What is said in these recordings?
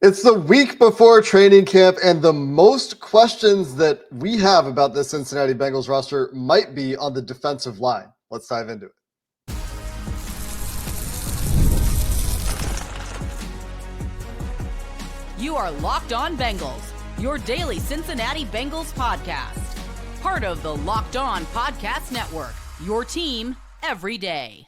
It's the week before training camp, and the most questions that we have about the Cincinnati Bengals roster might be on the defensive line. Let's dive into it. You are Locked On Bengals, your daily Cincinnati Bengals podcast. Part of the Locked On Podcast Network, your team every day.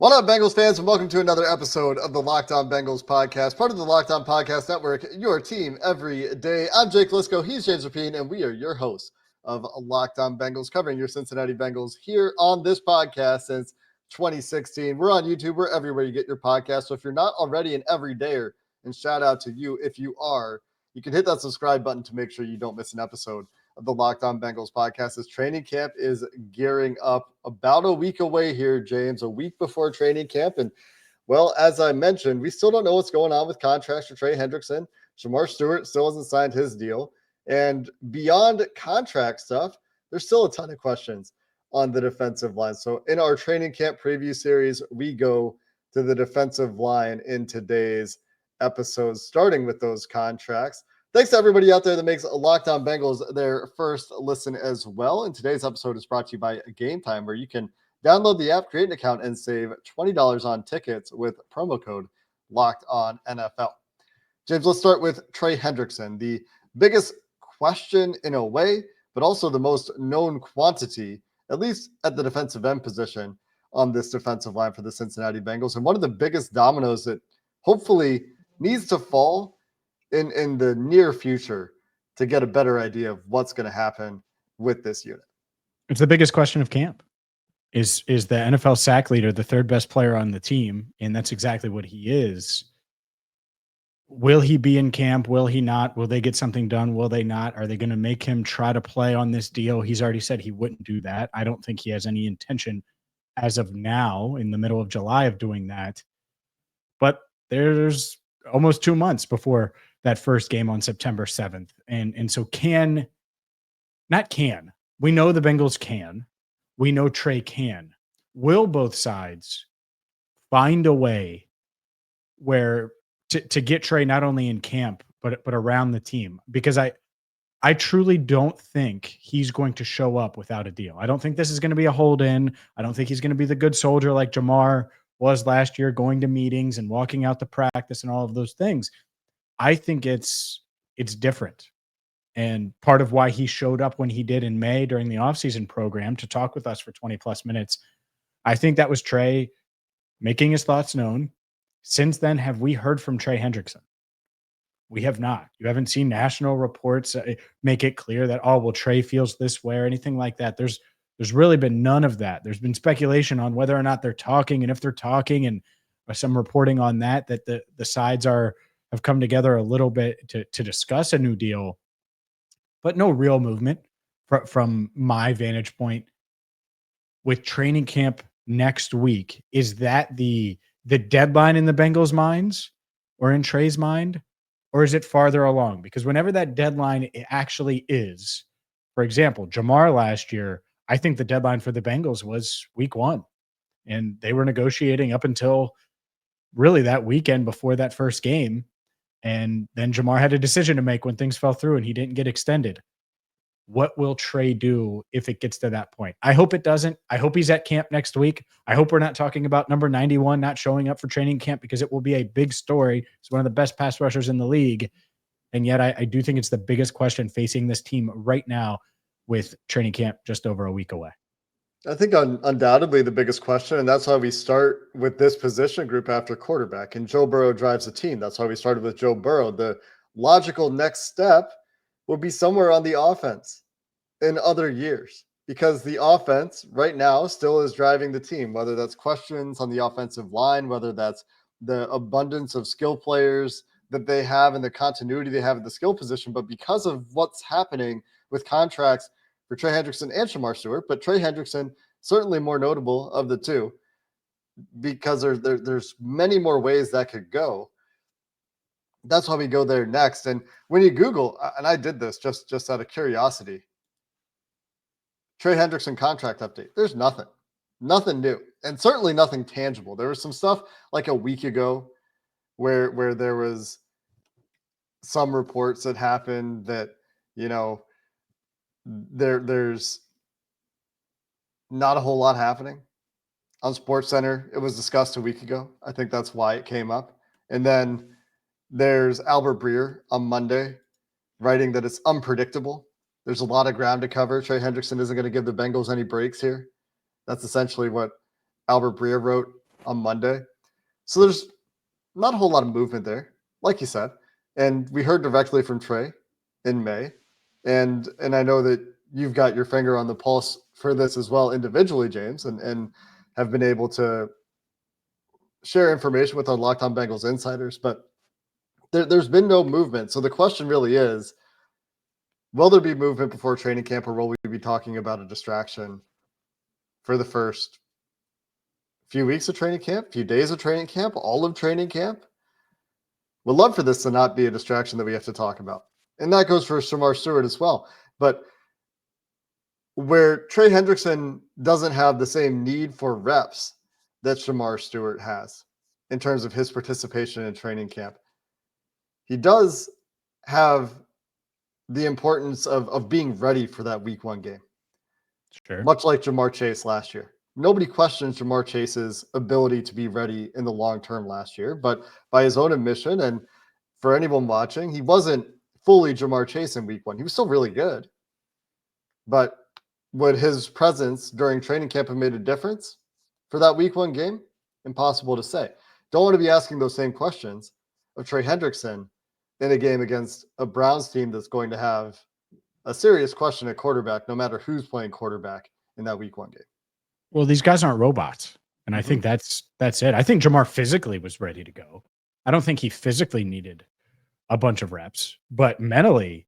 What up, Bengals fans, and welcome to another episode of the Locked On Bengals podcast, part of the Locked On Podcast Network, your team every day. I'm Jake Liscow, he's James Rapien, and we are your hosts of Locked On Bengals, covering your Cincinnati Bengals here on this podcast since 2016. We're on YouTube, we're everywhere you get your podcast, so if you're not already an everydayer, and shout out to you if you are, you can hit that subscribe button to make sure you don't miss an episode of the Locked On Bengals podcast. As training camp is gearing up, about a week away here, James, a week before training camp. And well, as I mentioned, we still don't know what's going on with contracts for Trey Hendrickson. Shemar Stewart still hasn't signed his deal. And beyond contract stuff, there's still a ton of questions on the defensive line. So in our training camp preview series, we go to the defensive line in today's episodes, starting with those contracts. Thanks to everybody out there that makes Locked On Bengals their first listen as well. And today's episode is brought to you by Gametime, where you can download the app, create an account, and save $20 on tickets with promo code Locked On NFL. James, let's start with Trey Hendrickson, the biggest question in a way, but also the most known quantity, at least at the defensive end position on this defensive line for the Cincinnati Bengals. And one of the biggest dominoes that hopefully needs to fall in the near future to get a better idea of what's going to happen with this unit. It's the biggest question of camp. Is the NFL sack leader the third best player on the team? And that's exactly what he is. Will he be in camp? Will he not? Will they get something done? Will they not? Are they going to make him try to play on this deal? He's already said he wouldn't do that. I don't think he has any intention as of now in the middle of July of doing that. But there's almost 2 months before that first game on September 7th. And so we know the Bengals can. We know Trey can. Will both sides find a way where to get Trey not only in camp, but around the team? Because I truly don't think he's going to show up without a deal. I don't think this is going to be a hold-in. I don't think he's going to be the good soldier like Jemar was last year, going to meetings and walking out to practice and all of those things. I think it's different. And part of why he showed up when he did in May during the offseason program to talk with us for 20 plus minutes, I think that was Trey making his thoughts known. Since then, have we heard from Trey Hendrickson? We have not. You haven't seen national reports make it clear that, oh, well, Trey feels this way or anything like that. There's really been none of that. There's been speculation on whether or not they're talking, and if they're talking, and some reporting on that the sides have come together a little bit to discuss a new deal, but no real movement from my vantage point. With training camp next week, is that the deadline in the Bengals' minds or in Trey's mind, or is it farther along? Because whenever that deadline actually is, for example, Jemar last year, I think the deadline for the Bengals was week 1, and they were negotiating up until really that weekend before that first game. And then Jemar had a decision to make when things fell through and he didn't get extended. What will Trey do if it gets to that point? I hope it doesn't. I hope he's at camp next week. I hope we're not talking about number 91 not showing up for training camp, because it will be a big story. He's one of the best pass rushers in the league. And yet I do think it's the biggest question facing this team right now with training camp just over a week away. I think undoubtedly the biggest question, and that's why we start with this position group after quarterback. And Joe Burrow drives the team. That's why we started with Joe Burrow. The logical next step will be somewhere on the offense in other years, because the offense right now still is driving the team, whether that's questions on the offensive line, whether that's the abundance of skill players that they have and the continuity they have at the skill position. But because of what's happening with contracts for Trey Hendrickson and Shemar Stewart, but Trey Hendrickson certainly more notable of the two, because there's many more ways that could go. That's why we go there next. And when you Google, and I did this just out of curiosity, Trey Hendrickson contract update, there's nothing new, and certainly nothing tangible. There was some stuff like a week ago where there was some reports that happened that, there's not a whole lot happening on SportsCenter. It was discussed a week ago. I think that's why it came up. And then there's Albert Breer on Monday writing that it's unpredictable. There's a lot of ground to cover. Trey Hendrickson isn't going to give the Bengals any breaks here. That's essentially what Albert Breer wrote on Monday. So there's not a whole lot of movement there, like you said. And we heard directly from Trey in May. And I know that you've got your finger on the pulse for this as well individually, James, and have been able to share information with our Locked On Bengals insiders. But there's been no movement. So the question really is, will there be movement before training camp, or will we be talking about a distraction for the first few weeks of training camp, few days of training camp, all of training camp? We'd love for this to not be a distraction that we have to talk about. And that goes for Shemar Stewart as well. But where Trey Hendrickson doesn't have the same need for reps that Shemar Stewart has in terms of his participation in training camp, he does have the importance of being ready for that week 1 game. Sure. Much like Ja'Marr Chase last year. Nobody questions Ja'Marr Chase's ability to be ready in the long term last year, but by his own admission, and for anyone watching, he wasn't fully Ja'Marr Chase in week 1. He was still really good. But would his presence during training camp have made a difference for that week 1 game? Impossible to say. Don't want to be asking those same questions of Trey Hendrickson in a game against a Browns team that's going to have a serious question at quarterback, no matter who's playing quarterback in that week 1 game. Well, these guys aren't robots. And I think that's it. I think Ja'Marr physically was ready to go. I don't think he physically needed a bunch of reps, but mentally,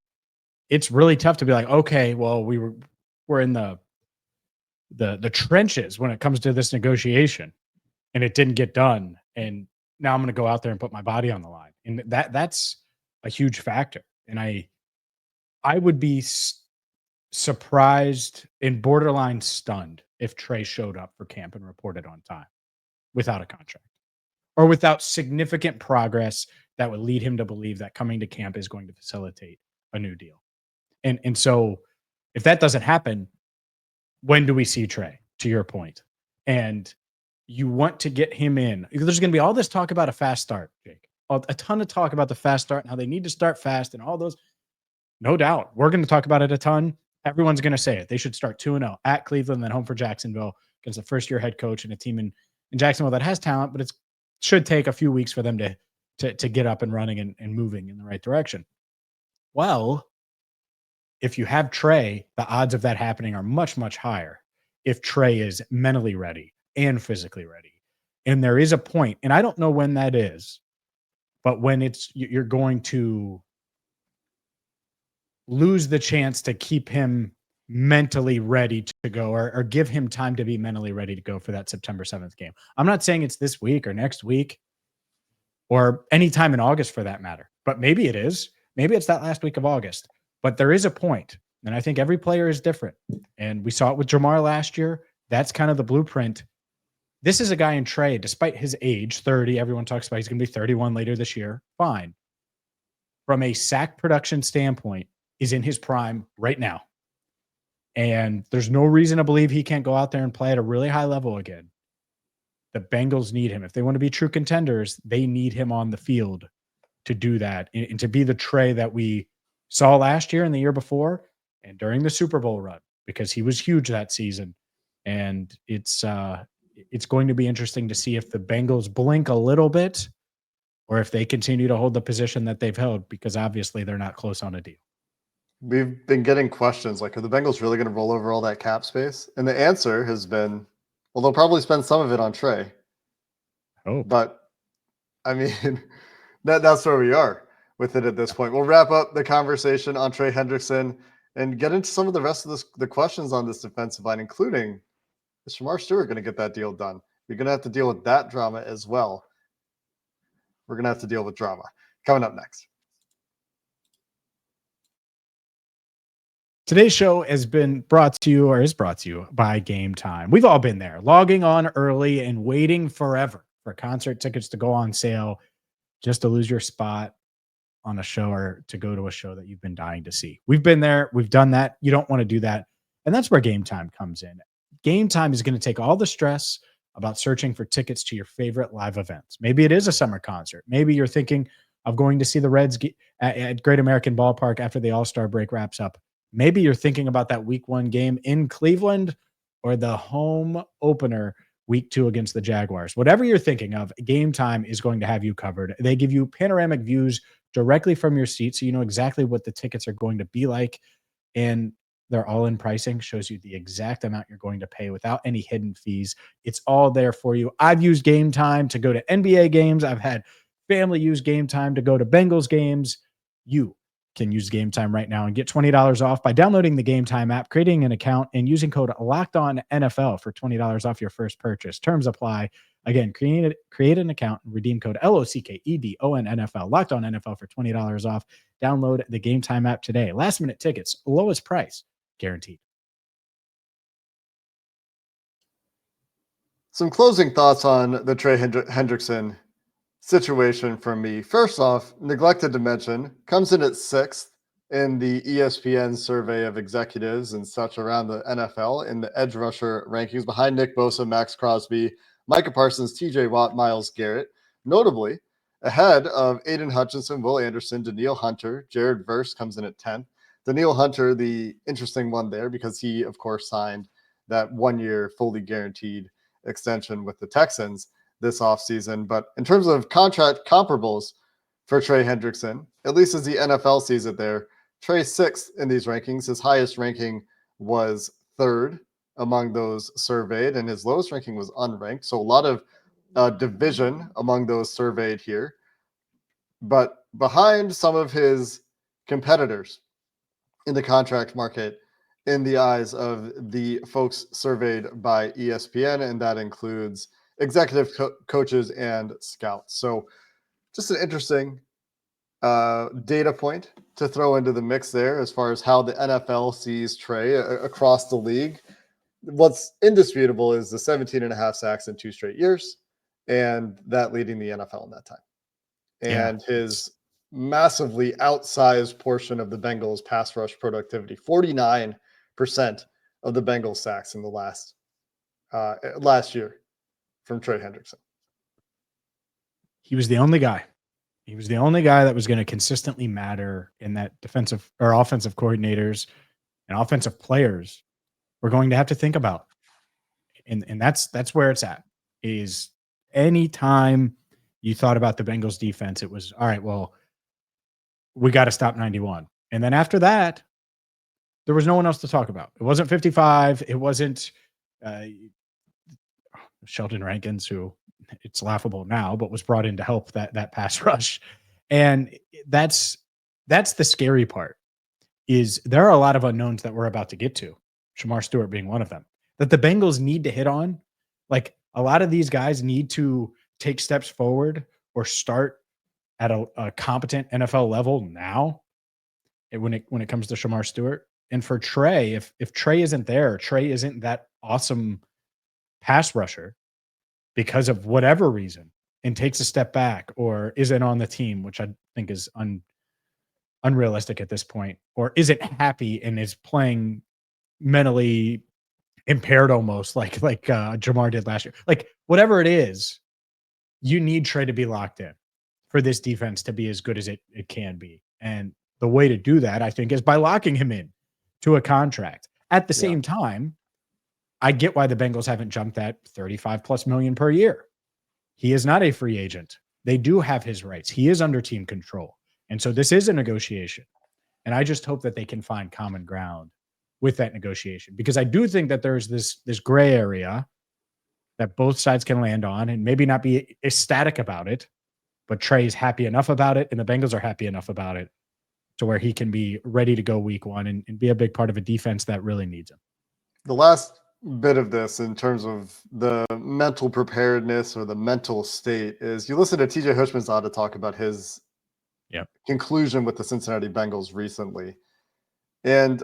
it's really tough to be like, okay, well, we're in the trenches when it comes to this negotiation, and it didn't get done. And now I'm going to go out there and put my body on the line. And that's a huge factor. And I would be surprised and borderline stunned if Trey showed up for camp and reported on time without a contract or without significant progress that would lead him to believe that coming to camp is going to facilitate a new deal. And so if that doesn't happen, when do we see Trey, to your point? And you want to get him in. There's going to be all this talk about a fast start, Jake. A ton of talk about the fast start and how they need to start fast and all those. No doubt. We're going to talk about it a ton. Everyone's going to say it. They should start 2-0 at Cleveland, then home for Jacksonville against a first-year head coach and a team in Jacksonville that has talent, but it should take a few weeks for them to get up and running and moving in the right direction. Well, if you have Trey, the odds of that happening are much, much higher if Trey is mentally ready and physically ready. And there is a point, and I don't know when that is, but when you're going to lose the chance to keep him mentally ready to go or give him time to be mentally ready to go for that September 7th game. I'm not saying it's this week or next week or any time in August for that matter, but maybe it is. Maybe it's that last week of August, but there is a point, and I think every player is different. And we saw it with Ja'Marr last year. That's kind of the blueprint. This is a guy in Trey, despite his age, 30, everyone talks about he's going to be 31 later this year. Fine. From a sack production standpoint, is in his prime right now. And there's no reason to believe he can't go out there and play at a really high level again. The Bengals need him. If they want to be true contenders, they need him on the field to do that and to be the Trey that we saw last year and the year before and during the Super Bowl run, because he was huge that season. And it's going to be interesting to see if the Bengals blink a little bit or if they continue to hold the position that they've held, because obviously they're not close on a deal. We've been getting questions like, are the Bengals really going to roll over all that cap space? And the answer has been, well, they'll probably spend some of it on Trey. Oh, but I mean, that's where we are with it at this point. We'll wrap up the conversation on Trey Hendrickson and get into some of the rest of the questions on this defensive line, including, is Shemar Stewart going to get that deal done? You're going to have to deal with that drama as well. We're going to have to deal with drama. Coming up next. Today's show is brought to you by Gametime. We've all been there, logging on early and waiting forever for concert tickets to go on sale just to lose your spot. on a show or to go to a show that you've been dying to see. We've been there. We've done that. You don't want to do that. And that's where Gametime comes in. Gametime is going to take all the stress about searching for tickets to your favorite live events. Maybe it is a summer concert. Maybe you're thinking of going to see the Reds at Great American Ballpark after the All-Star break wraps up. Maybe you're thinking about that week 1 game in Cleveland or the home opener week 2 against the Jaguars. Whatever you're thinking of, Gametime is going to have you covered. They give you panoramic views directly from your seat, so you know exactly what the tickets are going to be like. And they're all in pricing, shows you the exact amount you're going to pay without any hidden fees. It's all there for you. I've used Gametime to go to NBA games. I've had family use Gametime to go to Bengals games. You can use Gametime right now and get $20 off by downloading the Gametime app, creating an account, and using code LOCKEDONNFL for $20 off your first purchase. Terms apply. Again, create an account and redeem code LOCKEDONNFL, Locked On NFL for $20 off. Download the Gametime app today. Last minute tickets, lowest price, guaranteed. Some closing thoughts on the Trey Hendrickson situation from me. First off, neglected to mention, comes in at 6th in the ESPN survey of executives and such around the NFL in the edge rusher rankings, behind Nick Bosa, Max Crosby, Micah Parsons, TJ Watt, Myles Garrett. Notably, ahead of Aiden Hutchinson, Will Anderson, Danielle Hunter, Jared Verse comes in at 10th. Danielle Hunter, the interesting one there, because he, of course, signed that 1-year fully guaranteed extension with the Texans this offseason. But in terms of contract comparables for Trey Hendrickson, at least as the NFL sees it there, Trey's 6th in these rankings. His highest ranking was 3rd among those surveyed, and his lowest ranking was unranked. So a lot of division among those surveyed here. But behind some of his competitors in the contract market, in the eyes of the folks surveyed by ESPN, and that includes executive coaches and scouts. So just an interesting data point to throw into the mix there as far as how the NFL sees Trey across the league. What's indisputable is the 17.5 sacks in 2 straight years, and that leading the NFL in that time. And his massively outsized portion of the Bengals pass rush productivity, 49% of the Bengals sacks in the last year from Trey Hendrickson. He was the only guy. He was the only guy that was going to consistently matter in that defensive or offensive coordinators and offensive players we're going to have to think about. And that's where it's at. Is anytime you thought about the Bengals defense, it was, all right, well, we got to stop 91. And then after that, there was no one else to talk about. It wasn't 55. It wasn't Sheldon Rankins, who it's laughable now, but was brought in to help that pass rush. And that's the scary part, is there are a lot of unknowns that we're about to get to, Shemar Stewart being one of them, that the Bengals need to hit on. Like, a lot of these guys need to take steps forward or start at a competent NFL level now when it comes to Shemar Stewart. And for Trey, if Trey isn't there, Trey isn't that awesome pass rusher because of whatever reason, and takes a step back or isn't on the team, which I think is unrealistic at this point, or isn't happy and is playing mentally impaired almost like Jamar did last year. Like, whatever it is, you need Trey to be locked in for this defense to be as good as it can be. And the way to do that, I think, is by locking him in to a contract. At the same time, I get why the Bengals haven't jumped that $35+ million per year. He is not a free agent. They do have his rights. He is under team control. And so this is a negotiation. And I just hope that they can find common ground with that negotiation, because I do think that there's this gray area that both sides can land on and maybe not be ecstatic about it, but Trey's happy enough about it and the Bengals are happy enough about it to where he can be ready to go week 1 and be a big part of a defense that really needs him. The last bit of this in terms of the mental preparedness or the mental state is, you listen to TJ Houshmandzadeh talk about his conclusion with the Cincinnati Bengals recently. And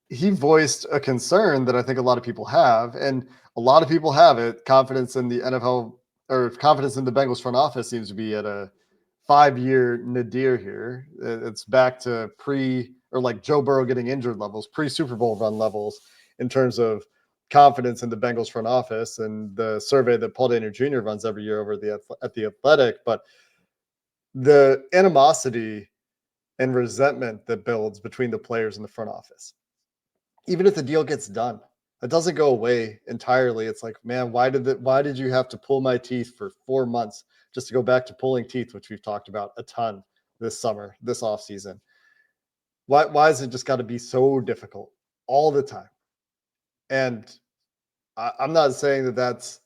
he voiced a concern that I think a lot of people have, and a lot of people have it. Confidence in the NFL, or confidence in the Bengals front office, seems to be at a 5-year nadir here. It's back to like Joe Burrow getting injured levels, pre-Super Bowl run levels in terms of confidence in the Bengals front office and the survey that Paul Daniel Jr. runs every year over at the Athletic. But the animosity and resentment that builds between the players in the front office, even if the deal gets done, it doesn't go away entirely. It's like, man, why did you have to pull my teeth for 4 months just to go back to pulling teeth, which we've talked about a ton this summer, this offseason? Why is it just got to be so difficult all the time? And I'm not saying that that's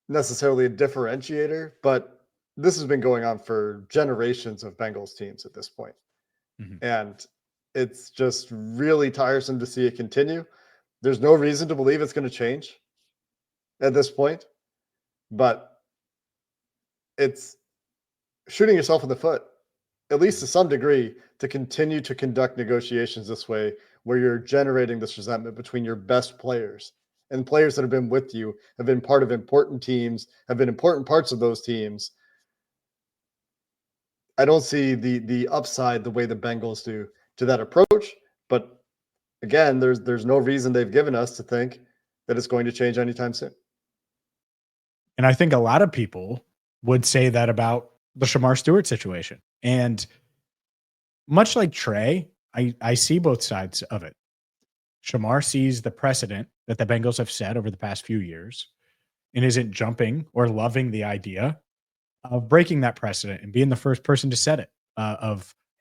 necessarily a differentiator, but this has been going on for generations of Bengals teams at this point. Mhm. And it's just really tiresome to see it continue. There's no reason to believe it's going to change at this point, but it's shooting yourself in the foot, at least to some degree, to continue to conduct negotiations this way, where you're generating this resentment between your best players and players that have been with you, have been part of important teams, have been important parts of those teams. I don't see the upside the way the Bengals do to that approach, but again, there's no reason they've given us to think that it's going to change anytime soon. And I think a lot of people would say that about the Shemar Stewart situation. And much like Trey, I see both sides of it. Shemar sees the precedent that the Bengals have set over the past few years and isn't jumping or loving the idea of breaking that precedent and being the first person to set it.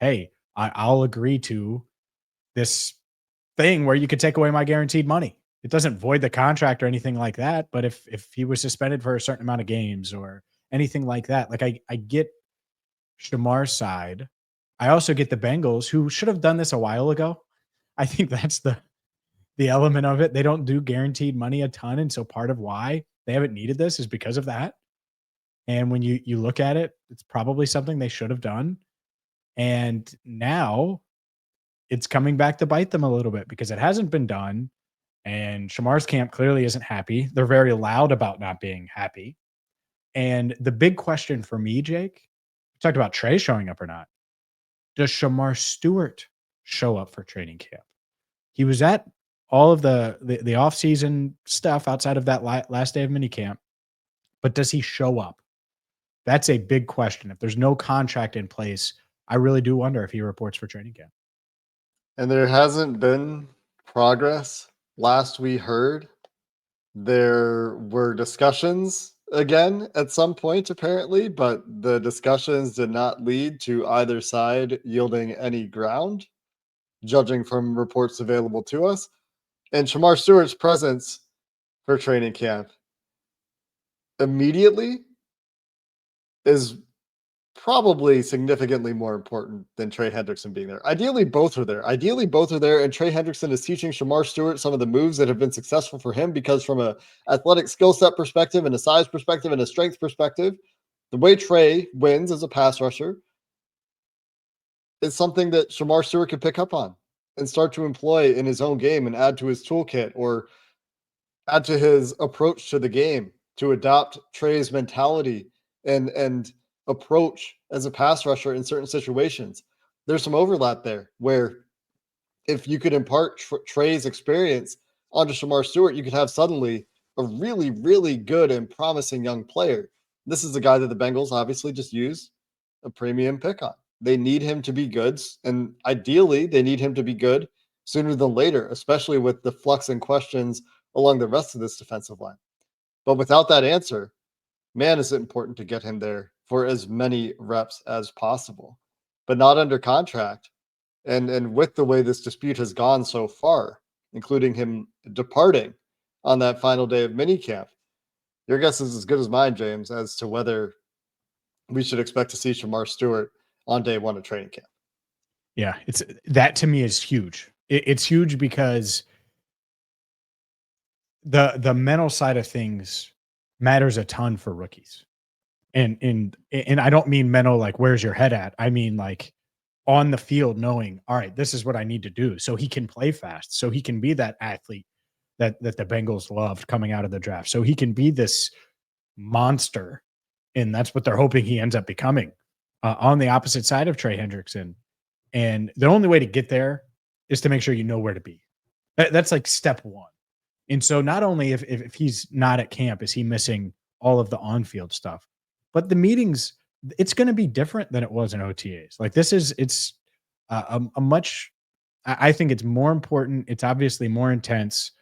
Hey, I'll agree to this thing where you could take away my guaranteed money. It doesn't void the contract or anything like that. But if he was suspended for a certain amount of games or anything like that, like I get Shamar's side. I also get the Bengals, who should have done this a while ago. I think that's the element of it. They don't do guaranteed money a ton. And so part of why they haven't needed this is because of that. And when you look at it, it's probably something they should have done. And now it's coming back to bite them a little bit because it hasn't been done. And Shamar's camp clearly isn't happy. They're very loud about not being happy. And the big question for me, Jake, we talked about Trey showing up or not. Does Shemar Stewart show up for training camp? He was at all of the off-season stuff outside of that last day of minicamp, but does he show up? That's a big question. If there's no contract in place, I really do wonder if he reports for training camp. And there hasn't been progress. Last we heard, there were discussions again at some point, apparently, but the discussions did not lead to either side yielding any ground, judging from reports available to us. And Shemar Stewart's presence for training camp immediately is probably significantly more important than Trey Hendrickson being there. Ideally, both are there. And Trey Hendrickson is teaching Shemar Stewart some of the moves that have been successful for him, because from a athletic skill set perspective and a size perspective and a strength perspective, the way Trey wins as a pass rusher is something that Shemar Stewart could pick up on and start to employ in his own game and add to his toolkit or add to his approach to the game to adopt Trey's mentality and approach as a pass rusher in certain situations. There's some overlap there where if you could impart Trey's experience onto Shemar Stewart, you could have suddenly a really, really good and promising young player. This is the guy that the Bengals obviously just use a premium pick on. They need him to be good, and ideally they need him to be good sooner than later, especially with the flux and questions along the rest of this defensive line. But without that answer, man, is it important to get him there for as many reps as possible, but not under contract. And with the way this dispute has gone so far, including him departing on that final day of minicamp, your guess is as good as mine, James, as to whether we should expect to see Shemar Stewart on day one of training camp. Yeah, it's that to me is huge. It's huge because the mental side of things matters a ton for rookies. And I don't mean mental like where's your head at? I mean like on the field knowing, all right, this is what I need to do so he can play fast, so he can be that athlete that the Bengals loved coming out of the draft. So he can be this monster, and that's what they're hoping he ends up becoming on the opposite side of Trey Hendrickson. And the only way to get there is to make sure you know where to be. That's like step one. And so not only if he's not at camp, is he missing all of the on-field stuff, but the meetings, it's going to be different than it was in OTAs. Like it's a much, I think it's more important. It's obviously more intense.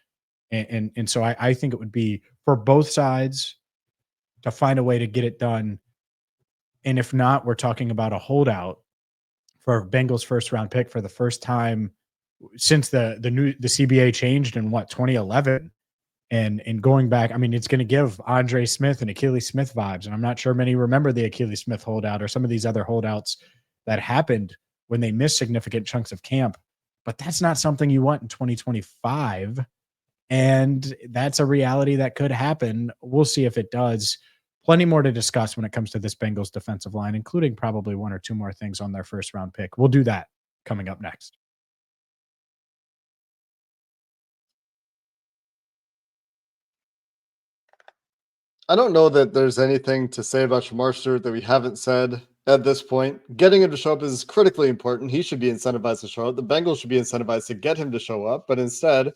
And so I think it would be for both sides to find a way to get it done. And if not, we're talking about a holdout for Bengals first round pick for the first time since the CBA changed in 2011. And going back, I mean, it's going to give Andre Smith and Achilles Smith vibes. And I'm not sure many remember the Achilles Smith holdout or some of these other holdouts that happened when they missed significant chunks of camp. But that's not something you want in 2025. And that's a reality that could happen. We'll see if it does. Plenty more to discuss when it comes to this Bengals defensive line, including probably one or two more things on their first round pick. We'll do that coming up next. I don't know that there's anything to say about Shemar Stewart that we haven't said at this point. Getting him to show up is critically important. He should be incentivized to show up. The Bengals should be incentivized to get him to show up. But instead,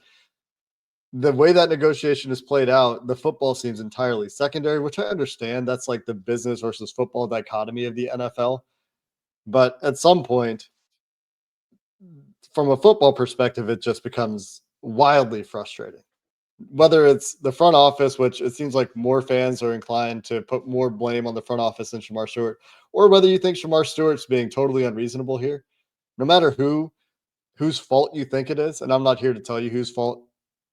the way that negotiation is played out, the football seems entirely secondary, which I understand. That's like the business versus football dichotomy of the NFL. But at some point, from a football perspective, it just becomes wildly frustrating. Whether it's the front office, which it seems like more fans are inclined to put more blame on the front office than Shemar Stewart, or whether you think Shemar Stewart's being totally unreasonable here, no matter whose fault you think it is, and I'm not here to tell you whose fault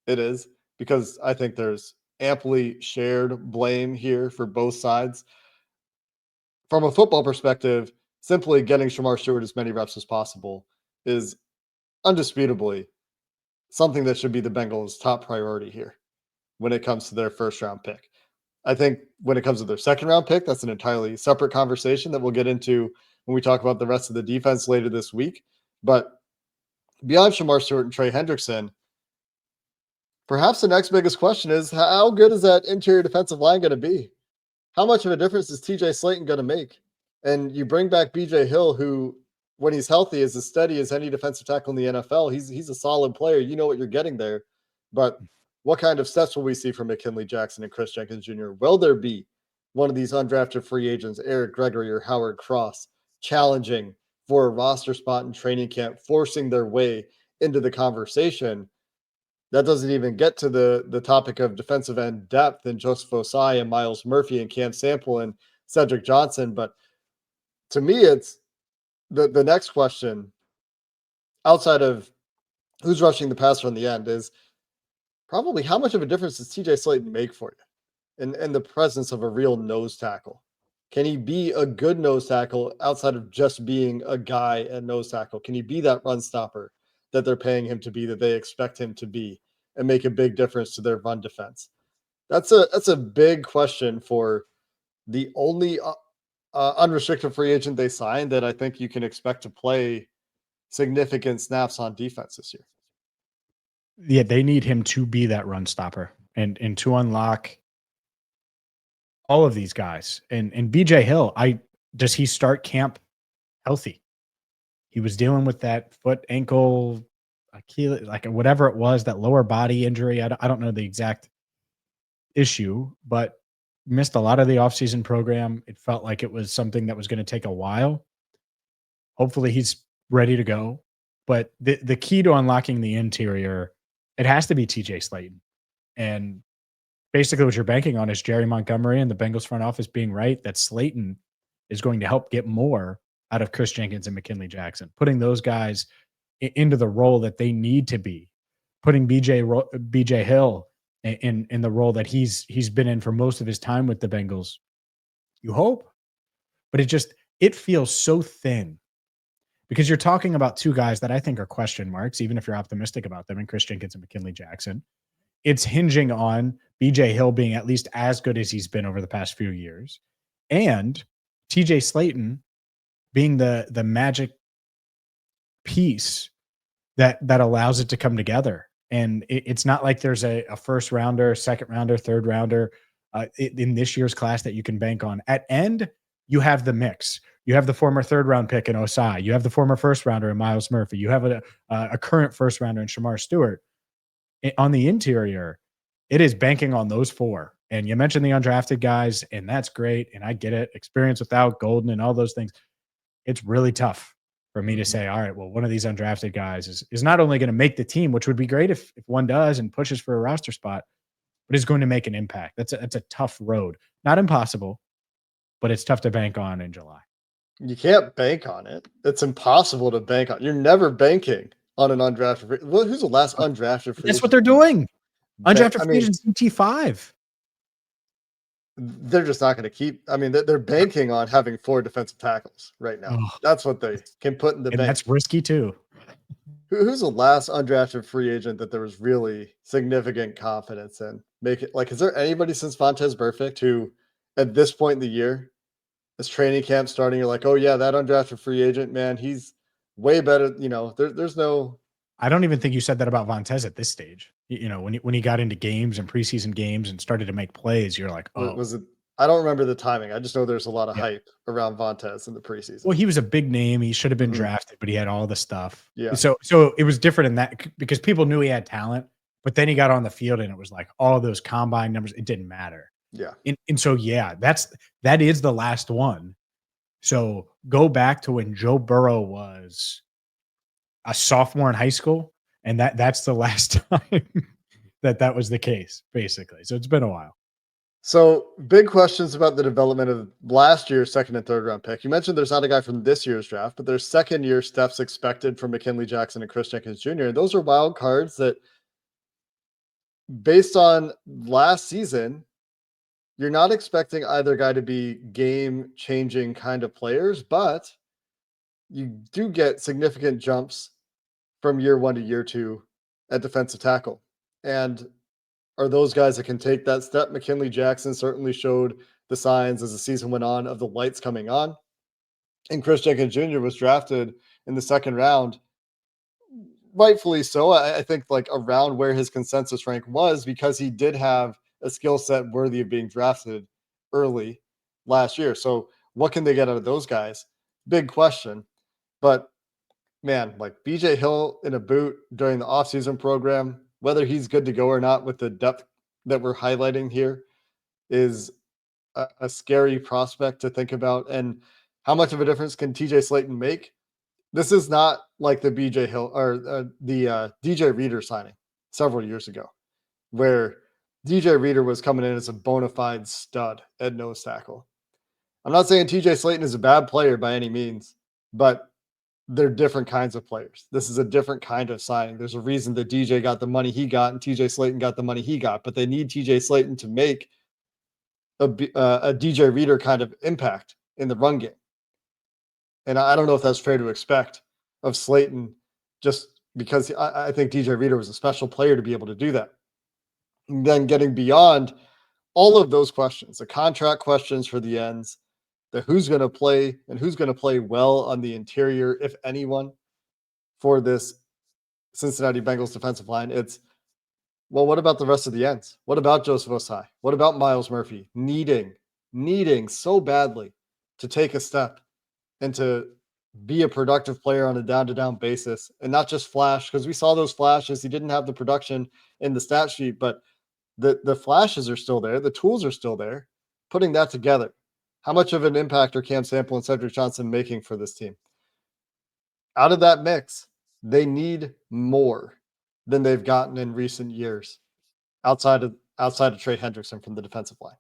it is, because I think there's amply shared blame here for both sides. From a football perspective, simply getting Shemar Stewart as many reps as possible is undisputably something that should be the Bengals' top priority here when it comes to their first round pick. I think when it comes to their second round pick, that's an entirely separate conversation that we'll get into when we talk about the rest of the defense later this week. But beyond Shemar Stewart and Trey Hendrickson, perhaps the next biggest question is, how good is that interior defensive line going to be? How much of a difference is TJ Slayton going to make? And you bring back BJ Hill, who, when he's healthy, is as steady as any defensive tackle in the NFL. He's a solid player. You know what you're getting there. But what kind of steps will we see from McKinnley, Jackson, and Kris Jenkins Jr.? Will there be one of these undrafted free agents, Eric Gregory or Howard Cross, challenging for a roster spot in training camp, forcing their way into the conversation? That doesn't even get to the topic of defensive end depth and Joseph Ossai and Myles Murphy and Cam Sample and Cedric Johnson. But to me, it's the next question outside of who's rushing the passer on the end is probably how much of a difference does TJ Slayton make for you in the presence of a real nose tackle? Can he be a good nose tackle outside of just being a guy at nose tackle? Can he be that run stopper that they're paying him to be, that they expect him to be, and make a big difference to their run defense? That's a big question for the only unrestricted free agent they signed that I think you can expect to play significant snaps on defense this year. Yeah, they need him to be that run stopper and to unlock all of these guys. And BJ Hill, does he start camp healthy? He was dealing with that foot, ankle, Achilles, like whatever it was, that lower body injury. I don't know the exact issue, but missed a lot of the offseason program. It felt like it was something that was going to take a while. Hopefully he's ready to go. But the key to unlocking the interior, it has to be TJ Slayton. And basically what you're banking on is Jerry Montgomery and the Bengals front office being right that Slayton is going to help get more out of Kris Jenkins and McKinnley Jackson, putting those guys into the role that they need to be, putting BJ Hill in the role that he's been in for most of his time with the Bengals. You hope, but it feels so thin because you're talking about two guys that I think are question marks, even if you're optimistic about them, and Kris Jenkins and McKinnley Jackson. It's hinging on BJ Hill being at least as good as he's been over the past few years, and TJ Slayton being the magic piece that allows it to come together. And it's not like there's a first rounder, second rounder, third rounder in this year's class that you can bank on. At end, you have the mix. You have the former 3rd round pick in Ossai. You have the former 1st rounder in Myles Murphy. You have a current 1st rounder in Shemar Stewart. On the interior, it is banking on those 4. And you mentioned the undrafted guys, and that's great. And I get it. Experience without Golden and all those things. It's really tough for me to say, all right, well, one of these undrafted guys is not only going to make the team, which would be great if one does and pushes for a roster spot, but is going to make an impact. That's a tough road. Not impossible, but it's tough to bank on in July. You can't bank on it. It's impossible to bank on. You're never banking on an undrafted. Who's the last undrafted free That's agent? what they're doing. Undrafted free agents T5. They're just not going to keep. I mean, they're banking on having 4 defensive tackles right now. Oh. That's what they can put in the bank. That's risky too. Who's the last undrafted free agent that there was really significant confidence in? Make it like, is there anybody since Vontaze Burfict who, at this point in the year, this training camp starting, you're like, oh yeah, that undrafted free agent, man, he's way better. There's no. I don't even think you said that about Vontaze at this stage. When he got into games and preseason games and started to make plays, you're like, oh. Was it? I don't remember the timing. I just know there's a lot of hype around Vontaze in the preseason. Well, he was a big name. He should have been drafted, but he had all the stuff. Yeah. So it was different in that because people knew he had talent, but then he got on the field and it was like all those combine numbers. It didn't matter. Yeah. And so, that is the last one. So go back to when Joe Burrow was a sophomore in high school. And that's the last time that was the case, basically. So it's been a while. So big questions about the development of last year's 2nd and 3rd round pick. You mentioned there's not a guy from this year's draft, but there's 2nd year steps expected from McKinnley Jackson and Kris Jenkins Jr. And those are wild cards that, based on last season, you're not expecting either guy to be game-changing kind of players, but you do get significant jumps from year 1 to year 2 at defensive tackle. And are those guys that can take that step? McKinnley Jackson certainly showed the signs as the season went on of the lights coming on. And Kris Jenkins Jr. was drafted in the 2nd round. Rightfully so. I think like around where his consensus rank was, because he did have a skill set worthy of being drafted early last year. So what can they get out of those guys? Big question. But man, like BJ Hill in a boot during the offseason program, whether he's good to go or not with the depth that we're highlighting here, is a scary prospect to think about. And how much of a difference can TJ Slayton make? This is not like the BJ Hill or the DJ Reader signing several years ago, where DJ Reader was coming in as a bona fide stud at nose tackle. I'm not saying TJ Slayton is a bad player by any means, but they're different kinds of players. This is a different kind of signing. There's a reason that DJ got the money he got and TJ Slayton got the money he got, but they need TJ Slayton to make a DJ Reader kind of impact in the run game. And I don't know if that's fair to expect of Slayton, just because I think DJ Reader was a special player to be able to do that. And then getting beyond all of those questions, the contract questions for the ends, the who's going to play and who's going to play well on the interior, if anyone, for this Cincinnati Bengals defensive line. It's, well, what about the rest of the ends? What about Joseph Ossai? What about Myles Murphy needing so badly to take a step and to be a productive player on a down-to-down basis and not just flash? Because we saw those flashes. He didn't have the production in the stat sheet, but the flashes are still there. The tools are still there. Putting that together, how much of an impact are Cam Sample and Cedric Johnson making for this team? Out of that mix, they need more than they've gotten in recent years outside of Trey Hendrickson from the defensive line.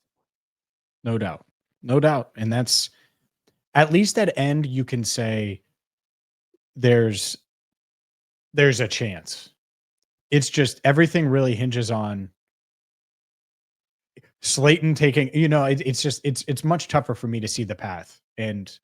No doubt. And that's, at least at end, you can say there's a chance. It's just everything really hinges on Slayton taking, it's much tougher for me to see the path. And,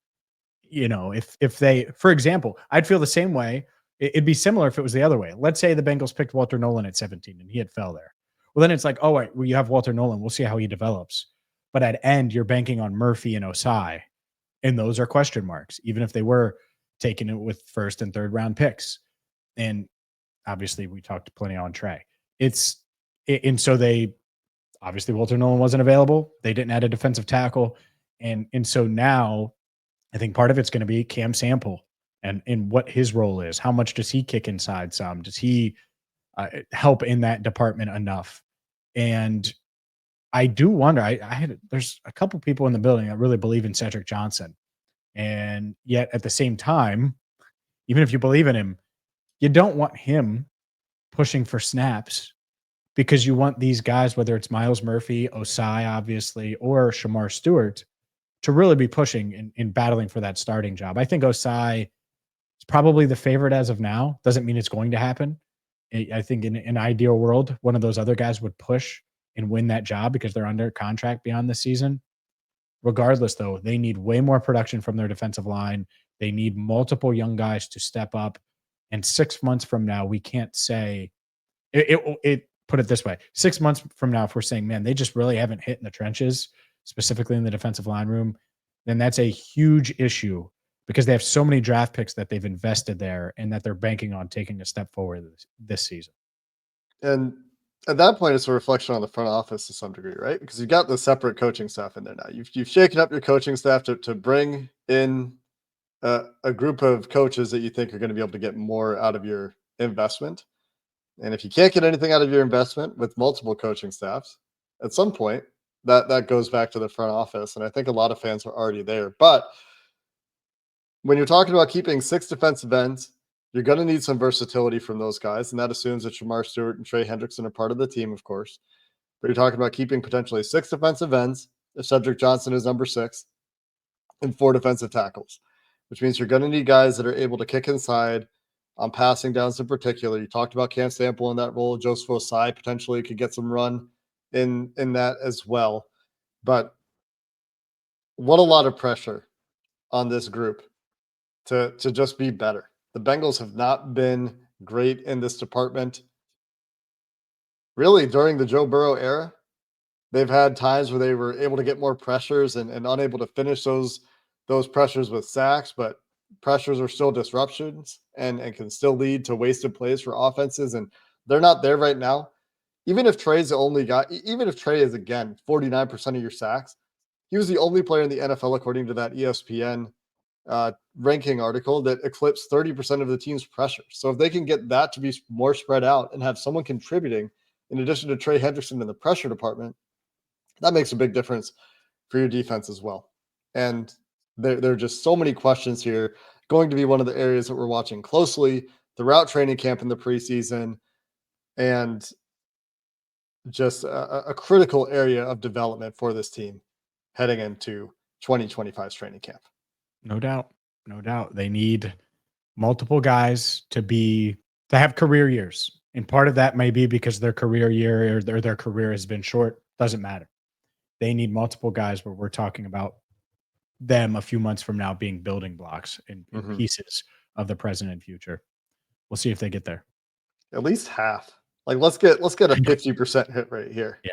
if they, for example, I'd feel the same way. It'd be similar if it was the other way. Let's say the Bengals picked Walter Nolan at 17 and he had fell there. Well, then it's like, oh, wait, well, you have Walter Nolan. We'll see how he develops. But at end, you're banking on Murphy and Ossai. And those are question marks, even if they were taking it with 1st and 3rd round picks. And obviously we talked plenty on Trey. And so obviously Walter Nolan wasn't available. They didn't add a defensive tackle. And so now I think part of it's going to be Cam Sample and what his role is. How much does he kick inside some? Does he help in that department enough? And I do wonder, there's a couple people in the building that really believe in Cedric Johnson. And yet at the same time, even if you believe in him, you don't want him pushing for snaps because you want these guys, whether it's Myles Murphy, Ossai, obviously, or Shemar Stewart, to really be pushing and battling for that starting job. I think Ossai is probably the favorite as of now. Doesn't mean it's going to happen. I think in an ideal world, one of those other guys would push and win that job because they're under contract beyond the season. Regardless, though, they need way more production from their defensive line. They need multiple young guys to step up. And 6 months from now, we can't say it put it this way. 6 months from now, if we're saying, man, they just really haven't hit in the trenches, specifically in the defensive line room, then that's a huge issue because they have so many draft picks that they've invested there and that they're banking on taking a step forward this season. And at that point, it's a reflection on the front office to some degree, right? Because you've got the separate coaching staff in there now. You've shaken up your coaching staff to bring in a group of coaches that you think are going to be able to get more out of your investment. And if you can't get anything out of your investment with multiple coaching staffs, at some point, that goes back to the front office. And I think a lot of fans are already there. But when you're talking about keeping 6 defensive ends, you're going to need some versatility from those guys, and that assumes that Shemar Stewart and Trey Hendrickson are part of the team, of course. But you're talking about keeping potentially 6 defensive ends, if Cedric Johnson is number 6, and 4 defensive tackles, which means you're going to need guys that are able to kick inside on passing downs in particular. You talked about Cam Sample in that role. Joseph Ossai potentially could get some run in that as well. But what a lot of pressure on this group to just be better. The Bengals have not been great in this department. Really, during the Joe Burrow era, they've had times where they were able to get more pressures and unable to finish those pressures with sacks, but pressures are still disruptions and can still lead to wasted plays for offenses, and they're not there right now. Even if Trey is, again, 49% of your sacks, he was the only player in the NFL, according to that ESPN ranking article, that eclipsed 30% of the team's pressure. So if they can get that to be more spread out and have someone contributing in addition to Trey Hendrickson in the pressure department, that makes a big difference for your defense as well. And there are just so many questions here. Going to be one of the areas that we're watching closely throughout training camp in the preseason, and just a critical area of development for this team heading into 2025's training camp. No doubt. They need multiple guys to have career years. And part of that may be because their career year or their career has been short. Doesn't matter. They need multiple guys where we're talking about them a few months from now being building blocks and pieces of the present and future. We'll see if they get there. At least half. Like let's get a 50% hit rate here. Yeah.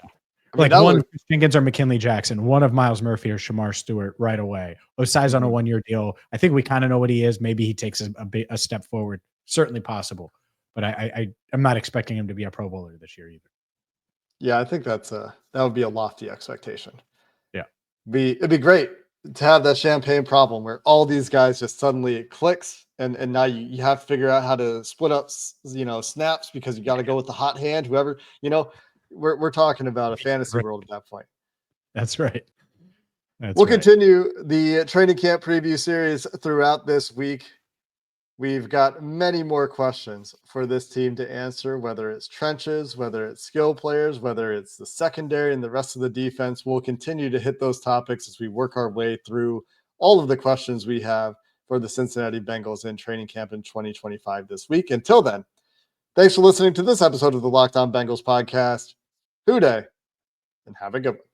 Like one Jenkins or McKinnley Jackson, one of Myles Murphy or Shemar Stewart right away. Osai's on a 1-year deal. I think we kind of know what he is. Maybe he takes a step forward. Certainly possible. But I'm not expecting him to be a Pro Bowler this year either. Yeah, I think that would be a lofty expectation. Yeah. It'd be great to have that champagne problem where all these guys just suddenly it clicks and now you have to figure out how to split up, snaps because you got to go with the hot hand, whoever, we're talking about a fantasy world at that point. That's right. We'll continue the training camp preview series throughout this week. We've got many more questions for this team to answer, whether it's trenches, whether it's skill players, whether it's the secondary and the rest of the defense. We'll continue to hit those topics as we work our way through all of the questions we have for the Cincinnati Bengals in training camp in 2025 this week. Until then, thanks for listening to this episode of the Locked On Bengals podcast. Hoo day, and have a good one.